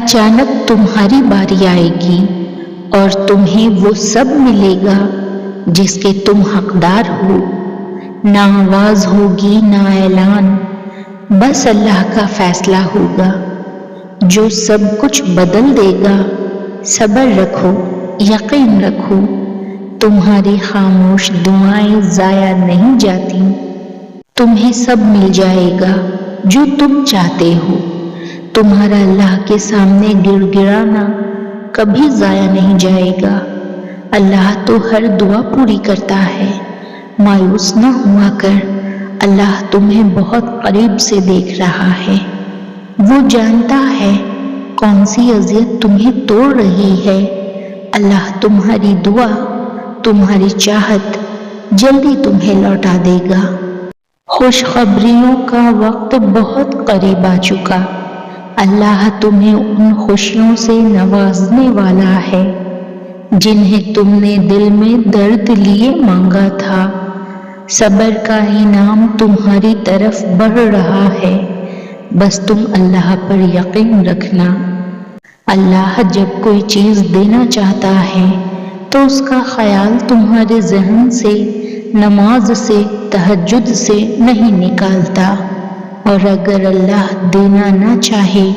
اچانک تمہاری باری آئے گی اور تمہیں وہ سب ملے گا جس کے تم حقدار ہو۔ نہ آواز ہوگی نہ اعلان، بس اللہ کا فیصلہ ہوگا جو سب کچھ بدل دے گا۔ صبر رکھو، یقین رکھو، تمہاری خاموش دعائیں ضائع نہیں جاتی۔ تمہیں سب مل جائے گا جو تم چاہتے ہو۔ تمہارا اللہ کے سامنے گڑ گڑانا کبھی ضائع نہیں جائے گا۔ اللہ تو ہر دعا پوری کرتا ہے، مایوس نہ ہوا کر، اللہ تمہیں بہت قریب سے دیکھ رہا ہے۔ وہ جانتا ہے کون سی اذیت تمہیں توڑ رہی ہے۔ اللہ تمہاری دعا، تمہاری چاہت جلدی تمہیں لوٹا دے گا۔ خوشخبریوں کا وقت بہت قریب آ چکا۔ اللہ تمہیں ان خوشیوں سے نوازنے والا ہے جنہیں تم نے دل میں درد لیے مانگا تھا۔ صبر کا انعام تمہاری طرف بڑھ رہا ہے، بس تم اللہ پر یقین رکھنا۔ اللہ جب کوئی چیز دینا چاہتا ہے تو اس کا خیال تمہارے ذہن سے، نماز سے، تہجد سے نہیں نکالتا، اور اگر اللہ دینا نہ چاہے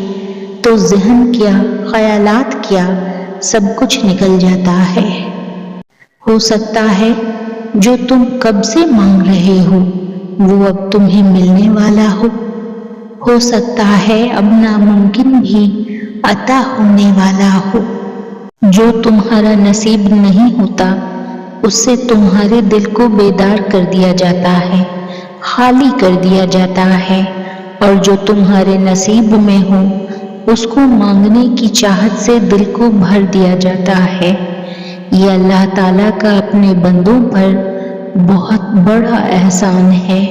تو ذہن کیا، خیالات کیا، سب کچھ نکل جاتا ہے۔ ہو سکتا ہے جو تم کب سے مانگ رہے ہو وہ اب تمہیں ملنے والا ہو سکتا ہے اب ناممکن بھی عطا ہونے والا ہو۔ جو تمہارا نصیب نہیں ہوتا اس سے تمہارے دل کو بیدار کر دیا جاتا ہے، خالی کر دیا جاتا ہے، اور جو تمہارے نصیب میں ہو اس کو مانگنے کی چاہت سے دل کو بھر دیا جاتا ہے۔ یہ اللہ تعالیٰ کا اپنے بندوں پر بہت بڑا احسان ہے۔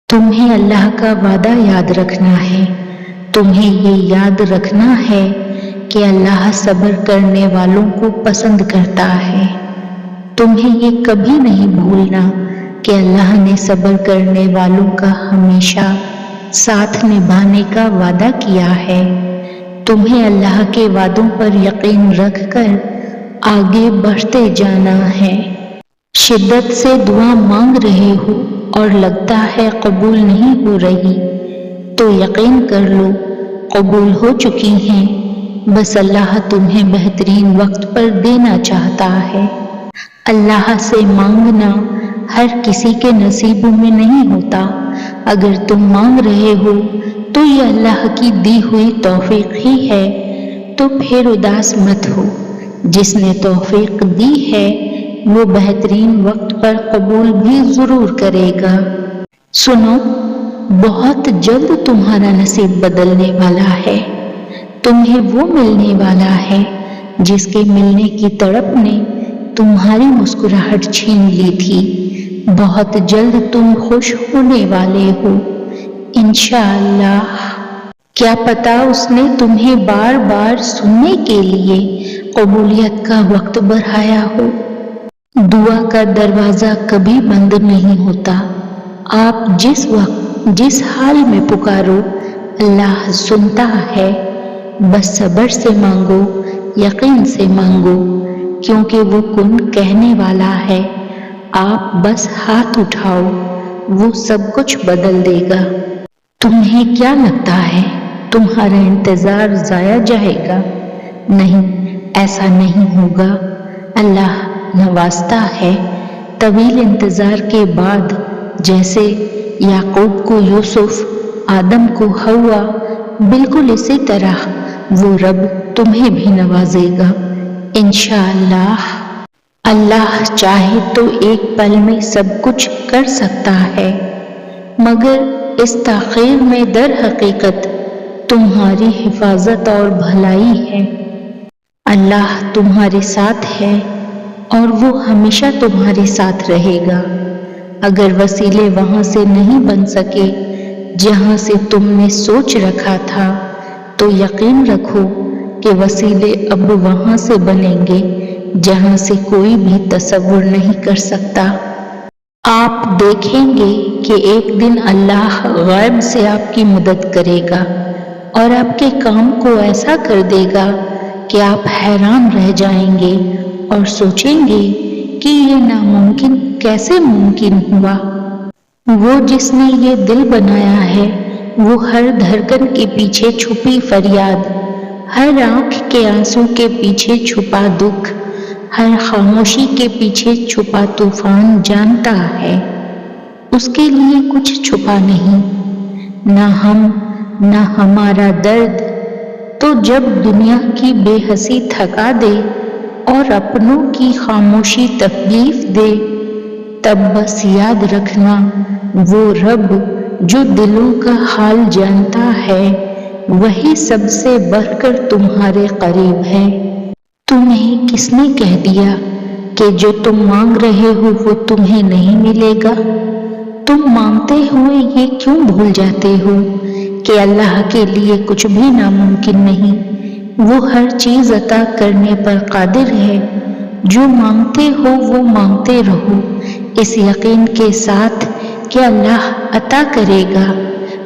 تمہیں اللہ کا وعدہ یاد رکھنا ہے۔ تمہیں یہ یاد رکھنا ہے کہ اللہ صبر کرنے والوں کو پسند کرتا ہے۔ تمہیں یہ کبھی نہیں بھولنا کہ اللہ نے صبر کرنے والوں کا ہمیشہ ساتھ نبھانے کا وعدہ کیا ہے۔ تمہیں اللہ کے وعدوں پر یقین رکھ کر آگے بڑھتے جانا ہے۔ شدت سے دعا مانگ رہے ہو اور لگتا ہے قبول نہیں ہو رہی تو یقین کر لو قبول ہو چکی ہیں، بس اللہ تمہیں بہترین وقت پر دینا چاہتا ہے۔ اللہ سے مانگنا ہر کسی کے نصیب میں نہیں ہوتا۔ اگر تم مانگ رہے ہو تو یہ اللہ کی دی ہوئی توفیق ہی ہے، تو پھر اداس مت ہو۔ جس نے توفیق دی ہے وہ بہترین وقت پر قبول بھی ضرور کرے گا۔ سنو، بہت جلد تمہارا نصیب بدلنے والا ہے۔ تمہیں وہ ملنے والا ہے جس کے ملنے کی تڑپ نے تمہاری مسکراہٹ چھین لی تھی۔ بہت جلد تم خوش ہونے والے ہو انشاءاللہ۔ کیا پتا اس نے تمہیں بار بار سننے کے لیے قبولیت کا وقت بڑھایا ہو۔ دعا کا دروازہ کبھی بند نہیں ہوتا۔ آپ جس وقت جس حال میں پکارو اللہ سنتا ہے۔ بس صبر سے مانگو، یقین سے مانگو، کیونکہ وہ کن کہنے والا ہے۔ آپ بس ہاتھ اٹھاؤ، وہ سب کچھ بدل دے گا۔ تمہیں کیا لگتا ہے تمہارا انتظار ضائع جائے گا؟ نہیں، ایسا نہیں ہوگا۔ اللہ نوازتا ہے۔ طویل انتظار کے بعد جیسے یعقوب کو یوسف، آدم کو حوا، بالکل اسی طرح وہ رب تمہیں بھی نوازے گا انشاءاللہ۔ اللہ چاہے تو ایک پل میں سب کچھ کر سکتا ہے، مگر اس تاخیر میں در حقیقت تمہاری حفاظت اور بھلائی ہے۔ اللہ تمہارے ساتھ ہے اور وہ ہمیشہ تمہارے ساتھ رہے گا۔ اگر وسیلے وہاں سے نہیں بن سکے جہاں سے تم نے سوچ رکھا تھا تو یقین رکھو کہ وسیلے اب وہاں سے بنیں گے جہاں سے کوئی بھی تصور نہیں کر سکتا۔ آپ دیکھیں گے کہ ایک دن اللہ غیب سے آپ کی مدد کرے گا اور آپ کے کام کو ایسا کر دے گا کہ آپ حیران رہ جائیں گے اور سوچیں گے کہ یہ ناممکن کیسے ممکن ہوا۔ وہ جس نے یہ دل بنایا ہے، وہ ہر دھڑکن کے پیچھے چھپی فریاد، ہر آنکھ کے آنسو کے پیچھے چھپا دکھ، ہر خاموشی کے پیچھے چھپا طوفان جانتا ہے۔ اس کے لیے کچھ چھپا نہیں، نہ ہم، نہ ہمارا درد۔ تو جب دنیا کی بے حسی تھکا دے اور اپنوں کی خاموشی تکلیف دے، تب بس یاد رکھنا، وہ رب جو دلوں کا حال جانتا ہے، وہی سب سے بڑھ کر تمہارے قریب ہے۔ تمہیں کس نے کہہ دیا کہ جو تم مانگ رہے ہو وہ تمہیں نہیں ملے گا؟ تم مانگتے ہوئے یہ کیوں بھول جاتے ہو کہ اللہ کے لیے کچھ بھی ناممکن نہیں؟ وہ ہر چیز عطا کرنے پر قادر ہے۔ جو مانگتے ہو وہ مانگتے رہو، اس یقین کے ساتھ کہ اللہ عطا کرے گا،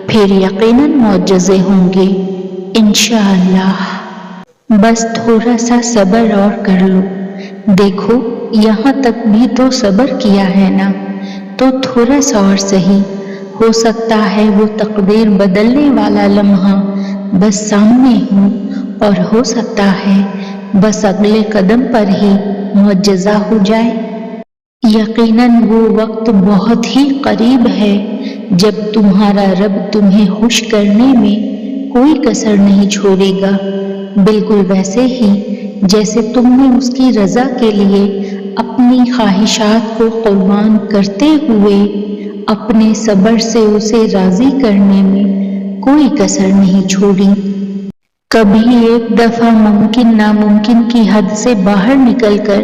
پھر یقیناً معجزے ہوں گے انشاءاللہ۔ بس تھوڑا سا صبر اور کر لو۔ دیکھو یہاں تک بھی تو صبر کیا ہے نا، تو تھوڑا سا اور سہی، ہو سکتا ہے وہ تقدیر بدلنے والا لمحہ بس سامنے ہو، اور ہو سکتا ہے بس اگلے قدم پر ہی معجزہ ہو جائے۔ یقیناً وہ وقت بہت ہی قریب ہے جب تمہارا رب تمہیں خوش کرنے میں کوئی کسر نہیں چھوڑے گا، بالکل ویسے ہی جیسے تم نے اس کی رضا کے لیے اپنی خواہشات کو قربان کرتے ہوئے اپنے صبر سے اسے راضی کرنے میں کوئی کسر نہیں چھوڑی۔ کبھی ایک دفعہ ممکن ناممکن کی حد سے باہر نکل کر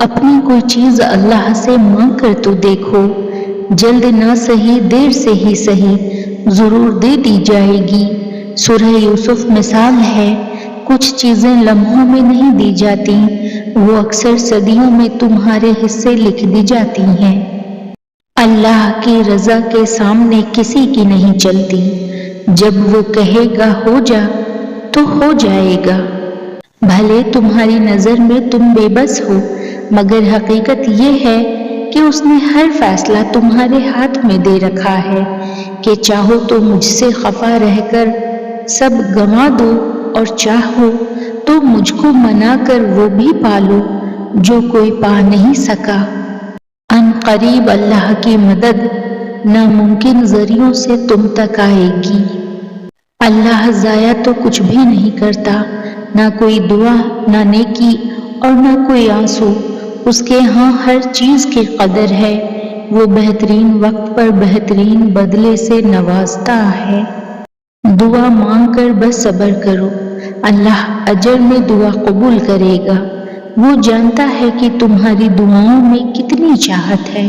اپنی کوئی چیز اللہ سے مانگ کر تو دیکھو، جلد نہ سہی دیر سے ہی سہی ضرور دے دی جائے گی۔ سورہ یوسف مثال ہے، کچھ چیزیں لمحوں میں نہیں دی جاتی، وہ اکثر صدیوں میں تمہارے حصے لکھ دی جاتی ہیں۔ اللہ کی رضا کے سامنے کسی کی نہیں چلتی، جب وہ کہے گا ہو جا تو ہو جائے گا۔ بھلے تمہاری نظر میں تم بے بس ہو، مگر حقیقت یہ ہے کہ اس نے ہر فیصلہ تمہارے ہاتھ میں دے رکھا ہے کہ چاہو تو مجھ سے خفا رہ کر سب گنوا دو، اور چاہو تو مجھ کو منا کر وہ بھی پالو جو کوئی پا نہیں سکا۔ ان قریب اللہ کی مدد ناممکن ذریعوں سے تم تک آئے گی۔ اللہ ضائع تو کچھ بھی نہیں کرتا، نہ کوئی دعا، نہ نیکی اور نہ کوئی آنسو۔ اس کے ہاں ہر چیز کی قدر ہے، وہ بہترین وقت پر بہترین بدلے سے نوازتا ہے۔ دعا مانگ کر بس صبر کرو، اللہ اجر میں دعا قبول کرے گا۔ وہ جانتا ہے کہ تمہاری دعاؤں میں کتنی چاہت ہے،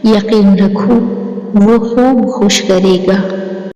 یقین رکھو وہ خوب خوش کرے گا۔